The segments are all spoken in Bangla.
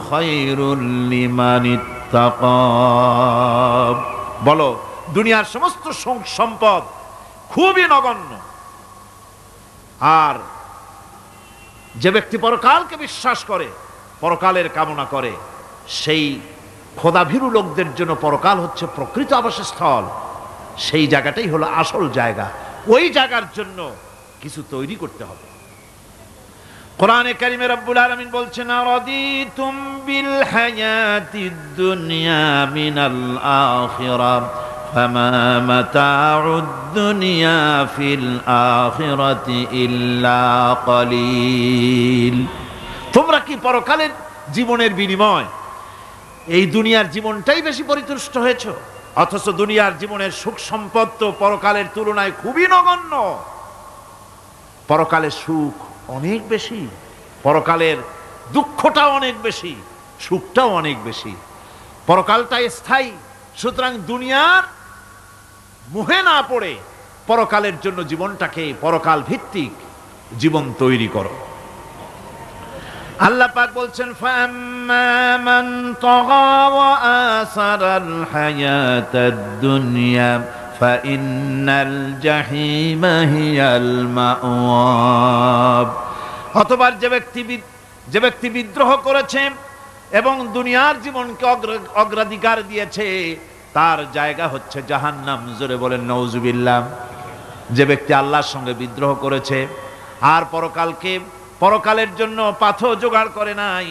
খায়রুল লিমান ইত্তাকা। বলো, দুনিয়ার সমস্ত সম্পদ খুবই নগণ্য, আর যে ব্যক্তি পরকালকে বিশ্বাস করে, পরকালের কামনা করে, সেই খোদাভীরু লোকদের জন্য পরকাল হচ্ছে প্রকৃত আবাসস্থল। সেই জায়গাটাই হলো আসল জায়গা। ওই জায়গার জন্য কিছু তৈরি করতে হবে। কোরআনে কারিমে রব্বুল আলামিন বলছেন, আরাদিতুম বিল হায়াতিদ দুনিয়া মিনাল আখিরাহ ফামা মাতাউদ দুনিয়া ফিল আখিরাতি ইল্লা কলিল। তোমরা কি পরকালের জীবনের বিনিময় এই দুনিয়ার জীবনটাই বেশি পরিতুষ্ট হয়েছ? অথচ দুনিয়ার জীবনের সুখ সম্পদ তো পরকালের তুলনায় খুবই নগণ্য। পরকালের সুখ অনেক বেশি, পরকালের দুঃখটাও অনেক বেশি, সুখটাও অনেক বেশি। পরকালটা স্থায়ী, সুতরাং দুনিয়ার মোহে না পড়ে পরকালের জন্য জীবনটাকে পরকাল ভিত্তিক জীবন তৈরি করো। আল্লাহ পাক বলছেন, ফাম্মা মান তাগা ওয়া আসারাল হায়াতাদ দুনিয়া ফাইন্নাল জাহিমা হিয়াল মাওয়া। অতঃপর যে ব্যক্তি বিদ্রোহ করেছে এবং দুনিয়ার জীবনকে অগ্রাধিকার দিয়েছে, তার জায়গা হচ্ছে জাহান্নাম। জোরে বলেন নাউজুবিল্লাহ। যে ব্যক্তি আল্লাহর সঙ্গে বিদ্রোহ করেছে আর পরকালের জন্য পাথর জোগাড় করে নাই,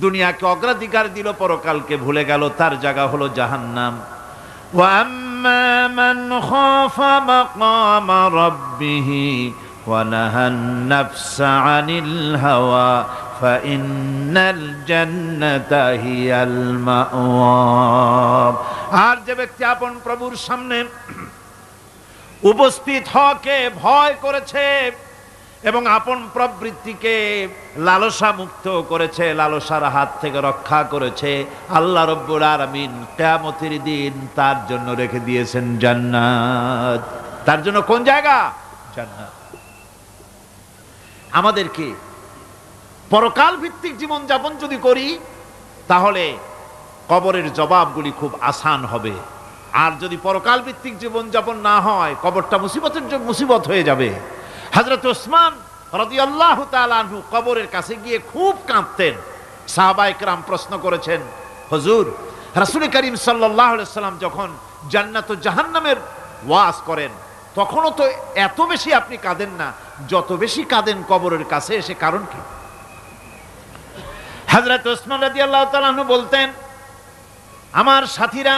দুনিয়াকে অগ্রাধিকার দিল, পরকালকে ভুলে গেল, তার জায়গা হলো জাহান্নাম। ওয়া আম্মা মান খাফা মাকামা রাব্বিহি ওয়া নাহান নাফসা আনিল হাওয়া ফাইন্নাল জান্নাতা হিয়াল মাওয়া। আর যে ব্যক্তি আপন প্রভুর সামনে উপস্থিত হওয়াকে ভয় করেছে এবং আপন প্রবৃত্তিকে লালসা মুক্ত করেছে, লালসার হাত থেকে রক্ষা করেছে, আল্লাহ রব্বুল আলামিন কিয়ামতের দিন তার জন্য রেখে দিয়েছেন জান্নাত। তার জন্য কোন জায়গা? জান্নাত। আমাদেরকে পরকাল ভিত্তিক জীবন যাপন যদি করি, তাহলে কবরের জবাবগুলি খুব আসান হবে। আর যদি পরকাল ভিত্তিক জীবন যাপন না হয়, কবরটা মুসিবত হয়ে যাবে। হযরত ওসমান রাদিয়াল্লাহু তাআলা আনহু কবরের কাছে গিয়ে খুব কাঁদতেন। সাহাবায়ে কেরাম প্রশ্ন করেছেন, হুজুর, রাসূল করিম সাল্লাল্লাহু আলাইহি ওয়াসাল্লাম যখন জান্নাত ও জাহান্নামের ওয়াজ করেন, তখনও তো এত বেশি আপনি কাঁদেন না, যত বেশি কাঁদেন কবরের কাছে এসে, কারণ কি? হযরত ওসমান রাদিয়াল্লাহু তাআলা আনহু বলতেন, আমার সাথীরা